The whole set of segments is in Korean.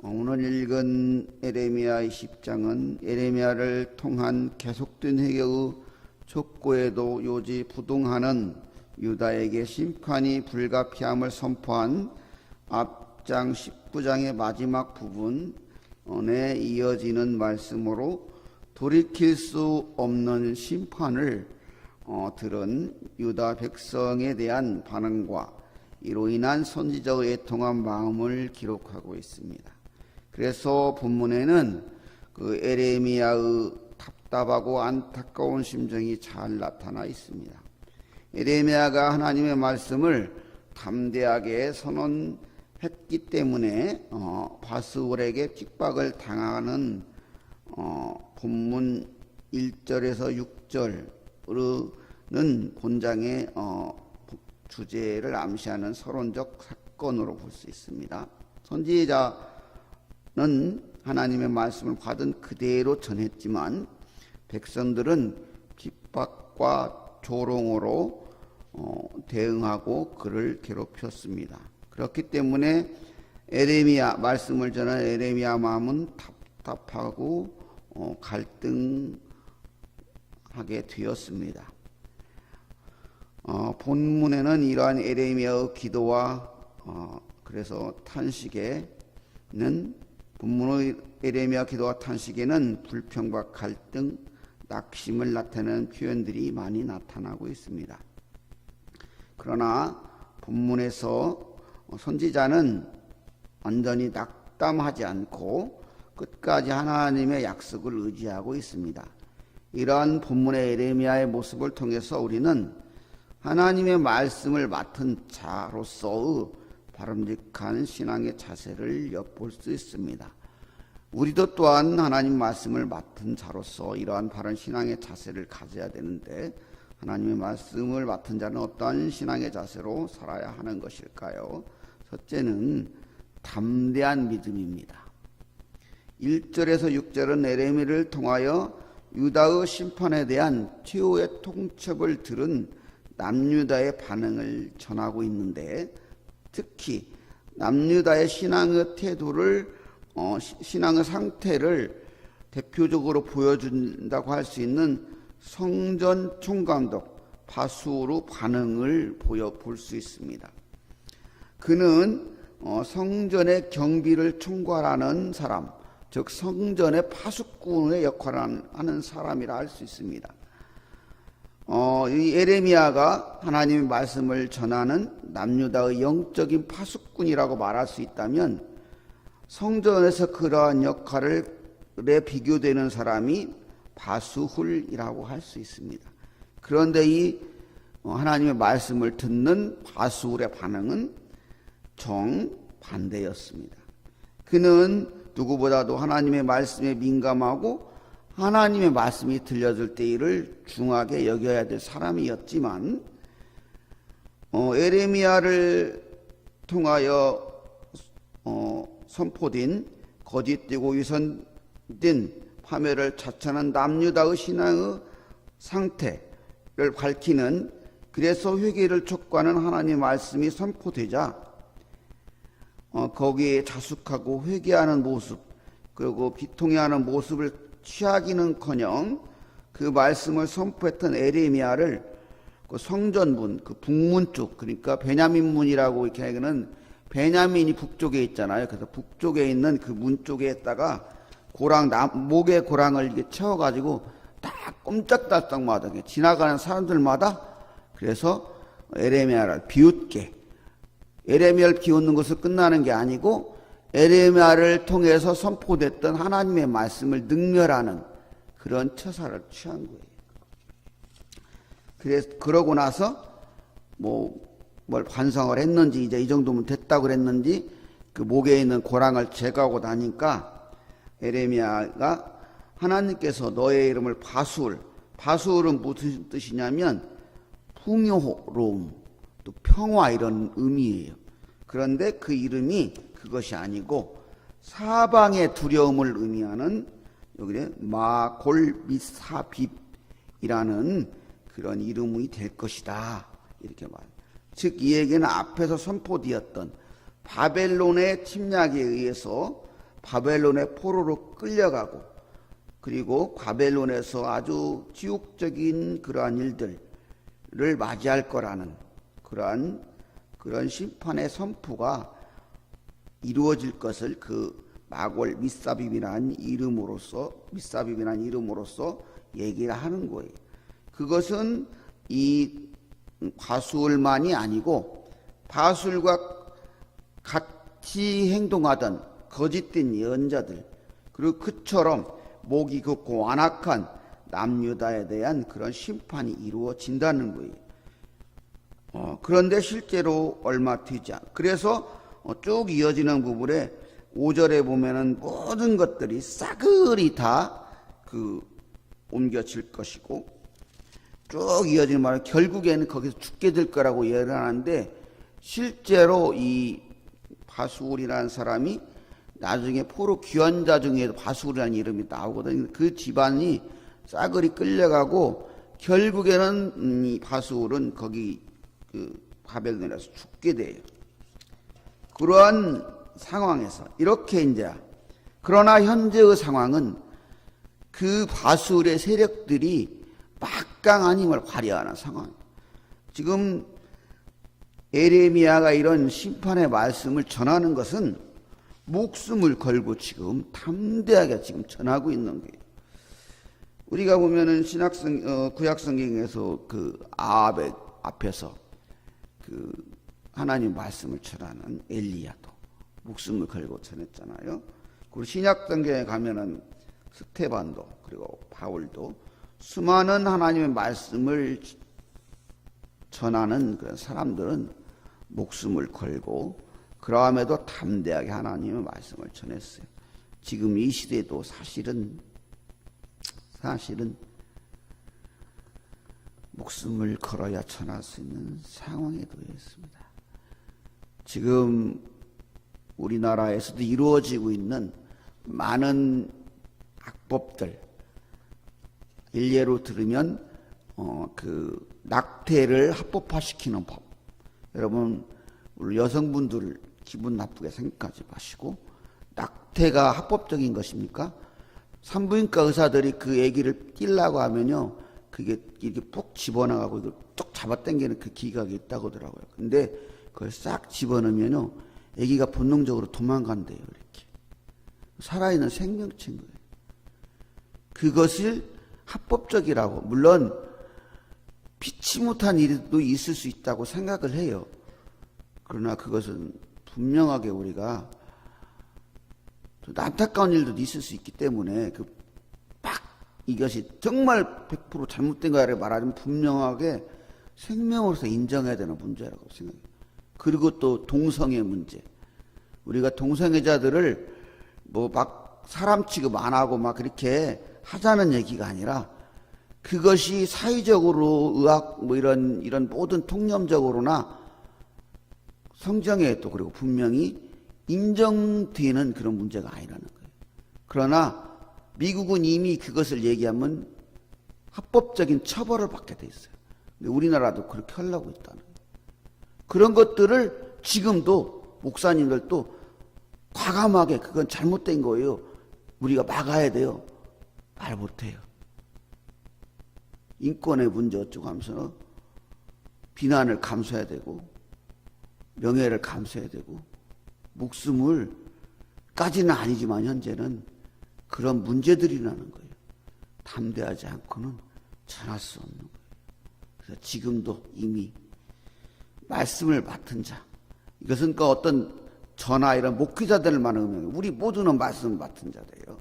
오늘 읽은 에레미야 20장은 에레미야를 통한 계속된 회개의 촉구에도 요지부동하는 유다에게 심판이 불가피함을 선포한 앞장 19장의 마지막 부분에 이어지는 말씀으로 돌이킬 수 없는 심판을 들은 유다 백성에 대한 반응과 이로 인한 선지자의 애통한 마음을 기록하고 있습니다. 그래서 본문에는 그 에레미야의 답답하고 안타까운 심정이 잘 나타나 있습니다. 에레미야가 하나님의 말씀을 담대하게 선언했기 때문에 바스올에게 핍박을 당하는 본문 1절에서 6절은 본장의 주제를 암시하는 서론적 사건으로 볼 수 있습니다. 선지자는 하나님의 말씀을 받은 그대로 전했지만 백성들은 핍박과 조롱으로 대응하고 그를 괴롭혔습니다. 그렇기 때문에 에레미야 말씀을 전한 에레미야 마음은 답답하고 갈등하게 되었습니다. 본문에는 이러한 에레미야의 기도와 그래서 탄식에는 본문의 에레미야 기도와 탄식에는 불평과 갈등, 낙심을 나타내는 표현들이 많이 나타나고 있습니다. 그러나 본문에서 선지자는 완전히 낙담하지 않고 끝까지 하나님의 약속을 의지하고 있습니다. 이러한 본문의 에레미야의 모습을 통해서 우리는 하나님의 말씀을 맡은 자로서의 바람직한 신앙의 자세를 엿볼 수 있습니다. 우리도 또한 하나님 말씀을 맡은 자로서 이러한 바른 신앙의 자세를 가져야 되는데 하나님의 말씀을 맡은 자는 어떠한 신앙의 자세로 살아야 하는 것일까요? 첫째는 담대한 믿음입니다. 1절에서 6절은 에레미야를 통하여 유다의 심판에 대한 최후의 통첩을 들은 남유다의 반응을 전하고 있는데 특히 남유다의 신앙의 태도를 신앙의 상태를 대표적으로 보여준다고 할 수 있는 성전 총감독 바수르 반응을 볼 수 있습니다. 그는 성전의 경비를 총괄하는 사람, 즉 성전의 파수꾼의 역할을 하는 사람이라 할 수 있습니다. 이 에레미야가 하나님의 말씀을 전하는 남유다의 영적인 파수꾼이라고 말할 수 있다면 성전에서 그러한 역할에 비교되는 사람이 바수훌이라고 할 수 있습니다. 그런데 이 하나님의 말씀을 듣는 바수훌의 반응은 정반대였습니다. 그는 누구보다도 하나님의 말씀에 민감하고 하나님의 말씀이 들려줄 때 이를 중하게 여겨야 될 사람이었지만 에레미야를 통하여 선포된 거짓되고 위선된 파멸을 자처하는 남유다의 신앙의 상태를 밝히는 그래서 회개를 촉구하는 하나님의 말씀이 선포되자 거기에 자숙하고 회개하는 모습 그리고 비통해하는 모습을 취하기는커녕 그 말씀을 선포했던 에레미야를 그 성전문, 그 북문 쪽, 그러니까 베냐민 문이라고 이렇게 하기는 베냐민이 북쪽에 있잖아요. 그래서 북쪽에 있는 그 문 쪽에다가 목에 고랑을 이렇게 채워가지고 딱 꼼짝달싹마다 지나가는 사람들마다 그래서 에레미야를 비웃게 에레미야를 비웃는 것을 끝나는 게 아니고 에레미야를 통해서 선포됐던 하나님의 말씀을 능멸하는 그런 처사를 취한 거예요. 그래서 그러고 나서 뭘 반성을 했는지 이제 이 정도면 됐다고 그랬는지 그 목에 있는 고랑을 제거하고 나니까 에레미야가 하나님께서 너의 이름을 바술은 무슨 뜻이냐면 풍요로움 또 평화 이런 의미예요. 그런데 그 이름이 그것이 아니고 사방의 두려움을 의미하는 여기 마골미사빕이라는 그런 이름이 될 것이다 이렇게 말합니다. 즉 이 얘기는 앞에서 선포되었던 바벨론의 침략에 의해서 바벨론의 포로로 끌려가고 그리고 바벨론에서 아주 지옥적인 그러한 일들을 맞이할 거라는 그런 심판의 선포가 이루어질 것을 그 마골 미사빕이라는 이름으로서 얘기를 하는 거예요. 그것은 이 바술만이 아니고 바술과 같이 행동하던 거짓된 예언자들 그리고 그처럼 목이 굵고 완악한 남유다에 대한 그런 심판이 이루어진다는 거예요. 그런데 실제로 얼마 되지 않아. 그래서 쭉 이어지는 부분에 5절에 보면은 모든 것들이 싸그리 다 옮겨질 것이고 쭉 이어지는 말은 결국에는 거기서 죽게 될 거라고 예언을 하는데 실제로 이 바술이라는 사람이 나중에 포로 귀환자 중에도 바술이라는 이름이 나오거든요. 그 집안이 싸그리 끌려가고 결국에는 이 바술은 거기 바벨론에서 죽게 돼요. 그러한 상황에서 이렇게 이제 그러나 현재의 상황은 그 바술의 세력들이 막강한 힘을 발휘하는 상황. 지금 에레미야가 이런 심판의 말씀을 전하는 것은 목숨을 걸고 지금 담대하게 지금 전하고 있는 거예요. 우리가 보면은 구약 성경에서 그 아합의 앞에서 그 하나님 말씀을 전하는 엘리야도 목숨을 걸고 전했잖아요. 그리고 신약 성경에 가면은 스테반도 그리고 바울도 수많은 하나님의 말씀을 전하는 그런 사람들은 목숨을 걸고 그러함에도 담대하게 하나님의 말씀을 전했어요. 지금 이 시대도 사실은 목숨을 걸어야 전할 수 있는 상황에 놓여 있습니다. 지금 우리나라에서도 이루어지고 있는 많은 악법들 일례로 들으면 그 낙태를 합법화시키는 법. 여러분 우리 여성분들 기분 나쁘게 생각하지 마시고 낙태가 합법적인 것입니까? 산부인과 의사들이 그 아기를 띄려고 하면요 그게 이렇게 푹 집어나가고 이걸 뚝 잡아당기는 그 기각이 있다고 하더라고요. 근데 그걸 싹 집어넣으면요 아기가 본능적으로 도망간대요. 이렇게 살아있는 생명체인 거예요. 그것을 합법적이라고 물론 피치 못한 일도 있을 수 있다고 생각을 해요. 그러나 그것은 분명하게 우리가 안타까운 일도 있을 수 있기 때문에 이것이 정말 100% 잘못된 거야를 말하자면 분명하게 생명으로서 인정해야 되는 문제라고 생각해요. 그리고 또 동성애 문제. 우리가 동성애자들을 막 사람 취급 안 하고 막 그렇게 하자는 얘기가 아니라 그것이 사회적으로 의학 이런 모든 통념적으로나 성경에 또 그리고 분명히 인정되는 그런 문제가 아니라는 거예요. 그러나 미국은 이미 그것을 얘기하면 합법적인 처벌을 받게 돼 있어요. 근데 우리나라도 그렇게 하려고 있다는 거예요. 그런 것들을 지금도 목사님들도 과감하게 그건 잘못된 거예요. 우리가 막아야 돼요. 말 못해요. 인권의 문제 어쩌고 하면서 비난을 감수해야 되고 명예를 감수해야 되고 목숨을 까지는 아니지만 현재는 그런 문제들이라는 거예요. 담대하지 않고는 전할 수 없는 거예요. 그래서 지금도 이미 말씀을 맡은 자 이것은 그 어떤 전하 이런 목회자들을 말하는 우리 모두는 말씀을 맡은 자들이에요.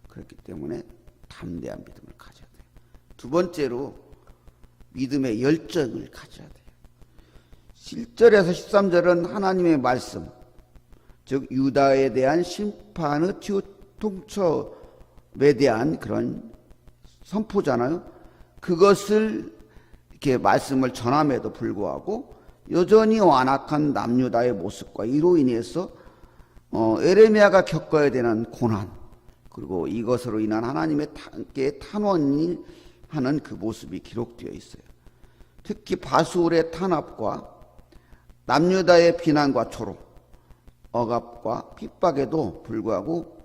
그렇기 때문에 담대한 믿음을 가져야 돼요. 두 번째로 믿음의 열정을 가져야 돼요. 7절에서 13절은 하나님의 말씀 즉 유다에 대한 심판의 통첩에 대한 그런 선포잖아요. 그것을 이렇게 말씀을 전함에도 불구하고 여전히 완악한 남유다의 모습과 이로 인해서 에레미야가 겪어야 되는 고난 그리고 이것으로 인한 하나님의 탄원이 하는 그 모습이 기록되어 있어요. 특히 바술의 탄압과 남유다의 비난과 초로 억압과 핍박에도 불구하고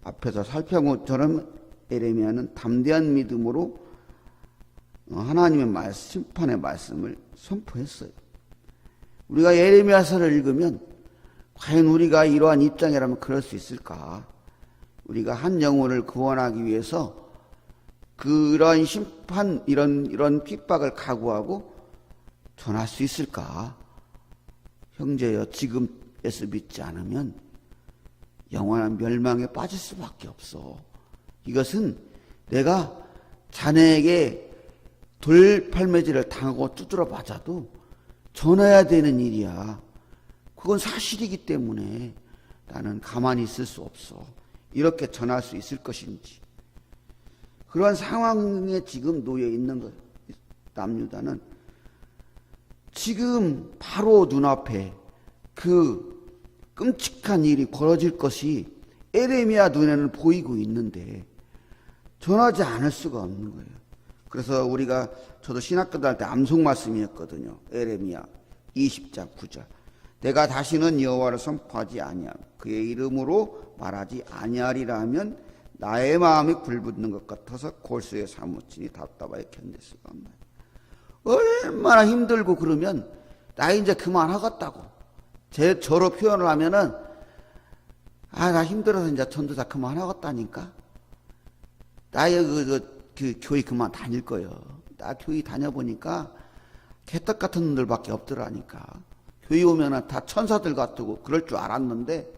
앞에서 살펴본 것처럼 에레미야는 담대한 믿음으로 하나님의 심판의 말씀을 선포했어요. 우리가 에레미야서를 읽으면 과연 우리가 이러한 입장이라면 그럴 수 있을까? 우리가 한 영혼을 구원하기 위해서 그런 심판, 이런 핍박을 각오하고 전할 수 있을까? 형제여, 지금에서 믿지 않으면 영원한 멸망에 빠질 수밖에 없어. 이것은 내가 자네에게 돌팔매질을 당하고 두드러 맞아도 전해야 되는 일이야. 그건 사실이기 때문에 나는 가만히 있을 수 없어. 이렇게 전할 수 있을 것인지. 그러한 상황에 지금 놓여 있는 거예요. 남유다는 지금 바로 눈앞에 그 끔찍한 일이 벌어질 것이 에레미야 눈에는 보이고 있는데 전하지 않을 수가 없는 거예요. 그래서 저도 신학교 다닐 때 암송 말씀이었거든요. 에레미야 20장 9절. 내가 다시는 여호와를 선포하지 아니하며 그의 이름으로 말하지 아니하리라 하면 나의 마음이 불붙는 것 같아서 골수에 사무치니 답답하게 견딜 수가 없나요. 얼마나 힘들고 그러면 나 이제 그만하겠다고 저로 표현을 하면은 나 힘들어서 이제 전도사 그만하겠다니까. 나의 그 교회 그만 다닐 거예요. 나 교회 다녀보니까 개떡 같은 놈들밖에 없더라니까. 교회 오면은 다 천사들 같고 그럴 줄 알았는데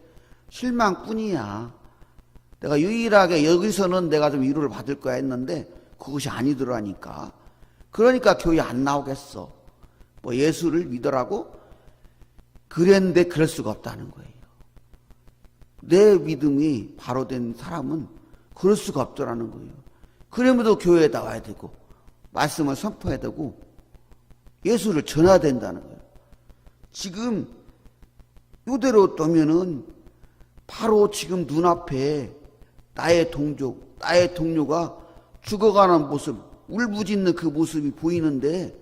실망뿐이야. 내가 유일하게 여기서는 내가 좀 위로를 받을 거야 했는데 그것이 아니더라니까. 그러니까 교회 안 나오겠어. 뭐 예수를 믿으라고? 그랬는데 그럴 수가 없다는 거예요. 내 믿음이 바로 된 사람은 그럴 수가 없더라는 거예요. 그러면도 교회에 나와야 되고 말씀을 선포해야 되고 예수를 전해야 된다는 거예요. 지금 이대로 두면은 바로 지금 눈앞에 나의 동료가 죽어가는 모습, 울부짖는 그 모습이 보이는데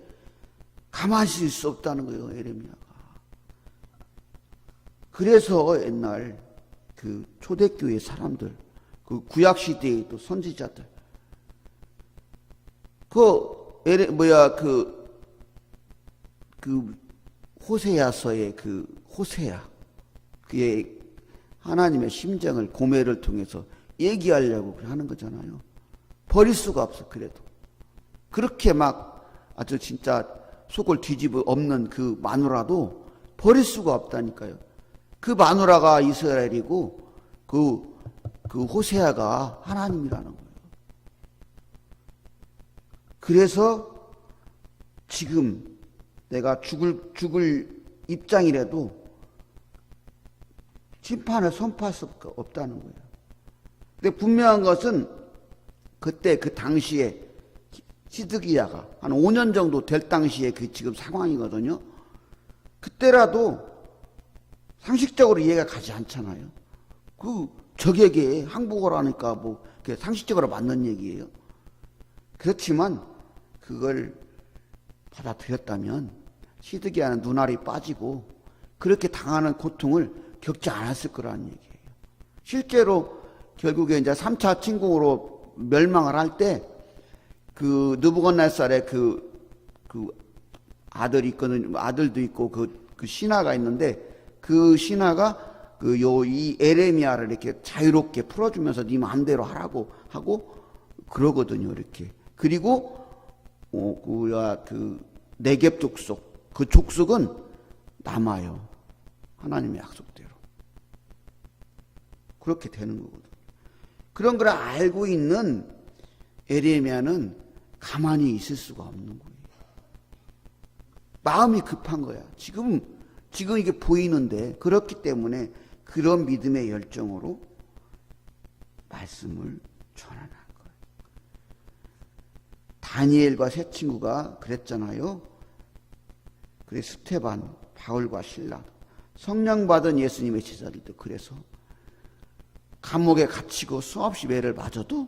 가만히 있을 수 없다는 거예요, 에레미야가. 그래서 옛날 그 초대교회 사람들, 그 구약시대의 또 선지자들, 호세아서의 호세아, 그의 하나님의 심정을 고매를 통해서 얘기하려고 하는 거잖아요. 버릴 수가 없어, 그래도. 그렇게 막 아주 진짜 속을 뒤집어 엎는 그 마누라도 버릴 수가 없다니까요. 그 마누라가 이스라엘이고 그 호세아가 하나님이라는 거예요. 그래서 지금 내가 죽을 입장이라도 심판을 선포할 수 없다는 거예요. 근데 분명한 것은 그때 그 당시에 시드기야가 한 5년 정도 될 당시에 그 지금 상황이거든요. 그때라도 상식적으로 이해가 가지 않잖아요. 그 적에게 항복을 하니까 뭐 상식적으로 맞는 얘기예요. 그렇지만 그걸 받아들였다면 시드기야는 눈알이 빠지고 그렇게 당하는 고통을 겪지 않았을 거라는 얘기예요. 실제로 결국에 이제 3차 침공으로 멸망을 할 때 그 느부갓네살의 그 아들이 있거든, 아들도 있고 그 신하가 있는데 그 신하가 이 에레미야를 이렇게 자유롭게 풀어주면서 네 마음대로 하라고 하고 그러거든요, 이렇게. 그리고 그 네겝 족속, 그 족속은 남아요. 하나님의 약속대로. 그렇게 되는 거거든요. 그런 걸 알고 있는 에레미야는 가만히 있을 수가 없는 거예요. 마음이 급한 거야. 지금 이게 보이는데, 그렇기 때문에 그런 믿음의 열정으로 말씀을 전하는 거예요. 다니엘과 세 친구가 그랬잖아요. 그래 스테반, 바울과 실라, 성령 받은 예수님의 제자들도 그래서 감옥에 갇히고 수없이 매를 맞아도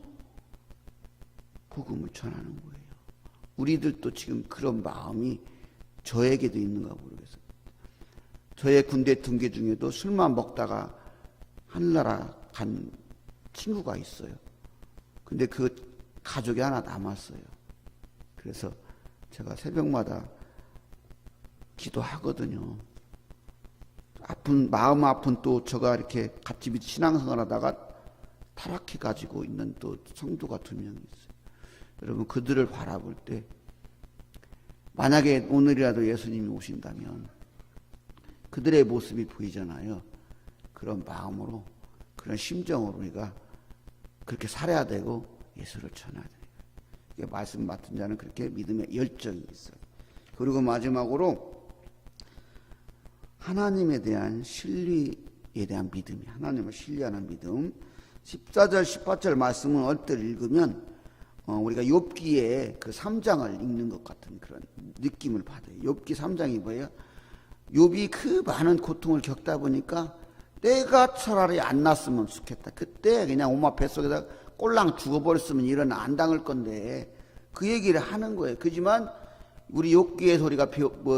복음을 전하는 거예요. 우리들도 지금 그런 마음이 저에게도 있는가 모르겠어요. 저의 군대 등기 중에도 술만 먹다가 하늘나라 간 친구가 있어요. 근데 그 가족이 하나 남았어요. 그래서 제가 새벽마다 기도하거든요. 마음 아픈 또 저가 이렇게 같이 신앙생활 하다가 타락해 가지고 있는 또 성도가 2명이 있어요. 여러분, 그들을 바라볼 때 만약에 오늘이라도 예수님이 오신다면 그들의 모습이 보이잖아요. 그런 마음으로, 그런 심정으로 우리가 그렇게 살아야 되고 예수를 전해야 돼요. 말씀 맡은 자는 그렇게 믿음의 열정이 있어요. 그리고 마지막으로 하나님에 대한 신뢰에 대한 믿음이, 하나님을 신뢰하는 믿음. 14절 18절 말씀은 얼떨 읽으면 우리가 욥기의 그 3장을 읽는 것 같은 그런 느낌을 받아요. 욥기 3장이 뭐예요? 욥이 그 많은 고통을 겪다 보니까 내가 차라리 안 났으면 좋겠다. 그때 그냥 엄마 뱃속에다 꼴랑 죽어버렸으면 이런 안 당할 건데 그 얘기를 하는 거예요. 그지만 우리 욥기의 소리가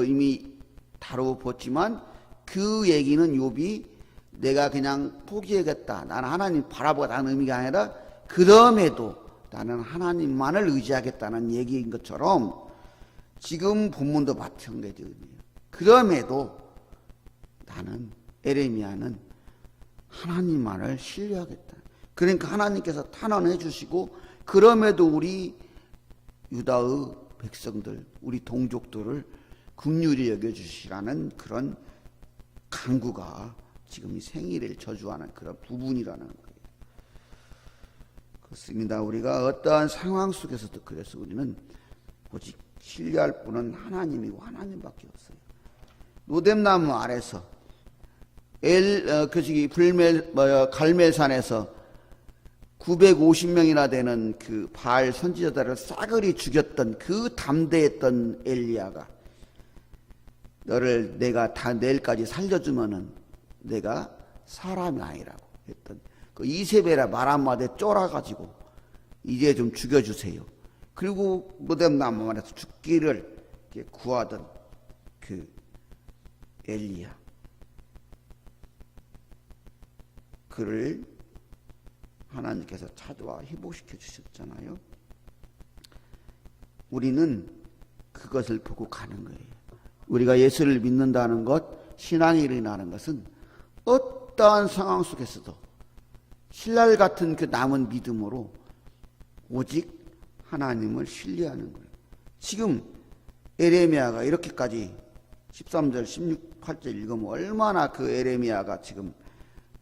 이미 다뤄봤지만 그 얘기는 욥이 내가 그냥 포기하겠다, 나는 하나님 바라보겠다는 의미가 아니라 그럼에도 나는 하나님만을 의지하겠다는 얘기인 것처럼 지금 본문도 마찬가지예요. 그럼에도 나는, 에레미야는 하나님만을 신뢰하겠다. 그러니까 하나님께서 탄원해 주시고 그럼에도 우리 유다의 백성들, 우리 동족들을 긍휼히 여겨주시라는 그런 간구가 지금 이 생일을 저주하는 그런 부분이라는 거예요. 그렇습니다. 우리가 어떠한 상황 속에서도 그래서 우리는 오직 신뢰할 분은 하나님이고 하나님밖에 없어요. 노뎀나무 아래서 갈멜산에서 950명이나 되는 그 바알 선지자들을 싸그리 죽였던 그 담대했던 엘리야가 너를 내가 다 내일까지 살려주면은 내가 사람이 아니라고 했던 그 이세벨의 말 한마디에 쫄아가지고 이제 좀 죽여주세요. 그리고 노뎀나무 아래서 죽기를 구하던 그 엘리야, 그를 하나님께서 찾아와 회복시켜 주셨잖아요. 우리는 그것을 보고 가는 거예요. 우리가 예수를 믿는다는 것, 신앙이 일어나는 것은 어떠한 상황 속에서도 신랄 같은 그 남은 믿음으로 오직 하나님을 신뢰하는 거예요. 지금 에레미야가 이렇게까지 13절, 16, 8절 읽으면 얼마나 그 에레미야가 지금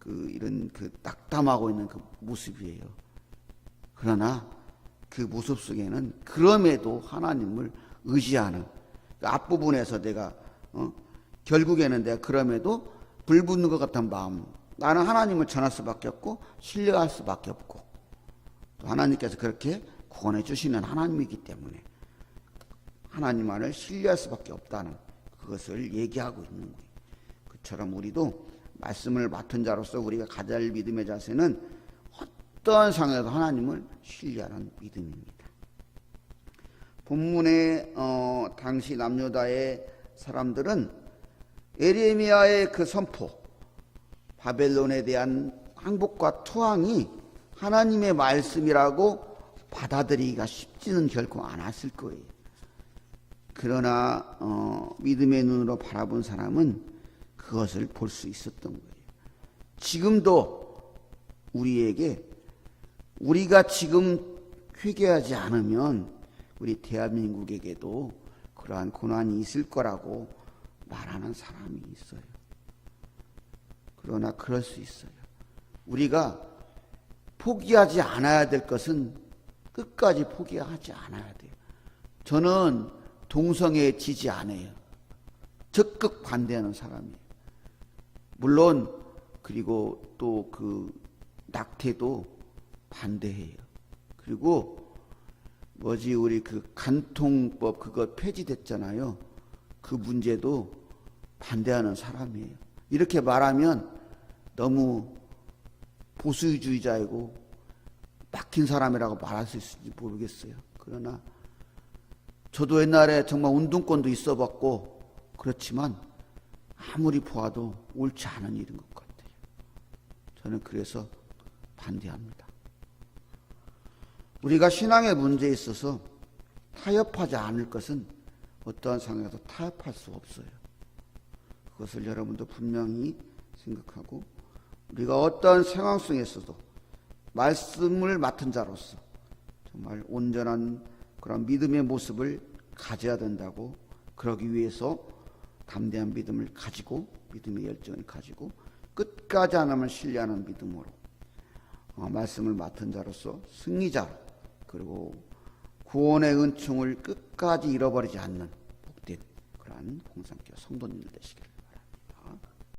이런 낙담하고 있는 그 모습이에요. 그러나 그 모습 속에는 그럼에도 하나님을 의지하는 그 앞부분에서 내가 결국에는 내가 그럼에도 불붙는 것 같은 마음, 나는 하나님을 전할 수밖에 없고 신뢰할 수밖에 없고 또 하나님께서 그렇게 구원해 주시는 하나님이기 때문에 하나님만을 신뢰할 수밖에 없다는 그것을 얘기하고 있는 거예요. 그처럼 우리도 말씀을 맡은 자로서 우리가 가져야 할 믿음의 자세는 어떠한 상황에도 하나님을 신뢰하는 믿음입니다. 본문의 당시 남유다의 사람들은 에레미야의 그 선포, 바벨론에 대한 항복과 투항이 하나님의 말씀이라고 받아들이기가 쉽지는 결코 않았을 거예요. 그러나 믿음의 눈으로 바라본 사람은 그것을 볼 수 있었던 거예요. 지금도 우리에게 우리가 지금 회개하지 않으면 우리 대한민국에게도 그러한 고난이 있을 거라고 말하는 사람이 있어요. 그러나 그럴 수 있어요. 우리가 포기하지 않아야 될 것은 끝까지 포기하지 않아야 돼요. 저는 동성애에 지지 않아요. 적극 반대하는 사람이에요. 물론 그리고 또 그 낙태도 반대해요. 그리고 우리 그 간통법 그거 폐지됐잖아요. 그 문제도 반대하는 사람이에요. 이렇게 말하면 너무 보수주의자이고 막힌 사람이라고 말할 수 있을지 모르겠어요. 그러나 저도 옛날에 정말 운동권도 있어봤고 그렇지만 아무리 보아도 옳지 않은 일인 것 같아요. 저는 그래서 반대합니다. 우리가 신앙의 문제에 있어서 타협하지 않을 것은 어떠한 상황에서 타협할 수 없어요. 그것을 여러분도 분명히 생각하고 우리가 어떠한 상황 속에서도 말씀을 맡은 자로서 정말 온전한 그런 믿음의 모습을 가져야 된다고, 그러기 위해서 담대한 믿음을 가지고 믿음의 열정을 가지고 끝까지 하나님을 신뢰하는 믿음으로 말씀을 맡은 자로서 승리자, 그리고 구원의 은총을 끝까지 잃어버리지 않는 복된 그러한 공산교 성도님들 되시길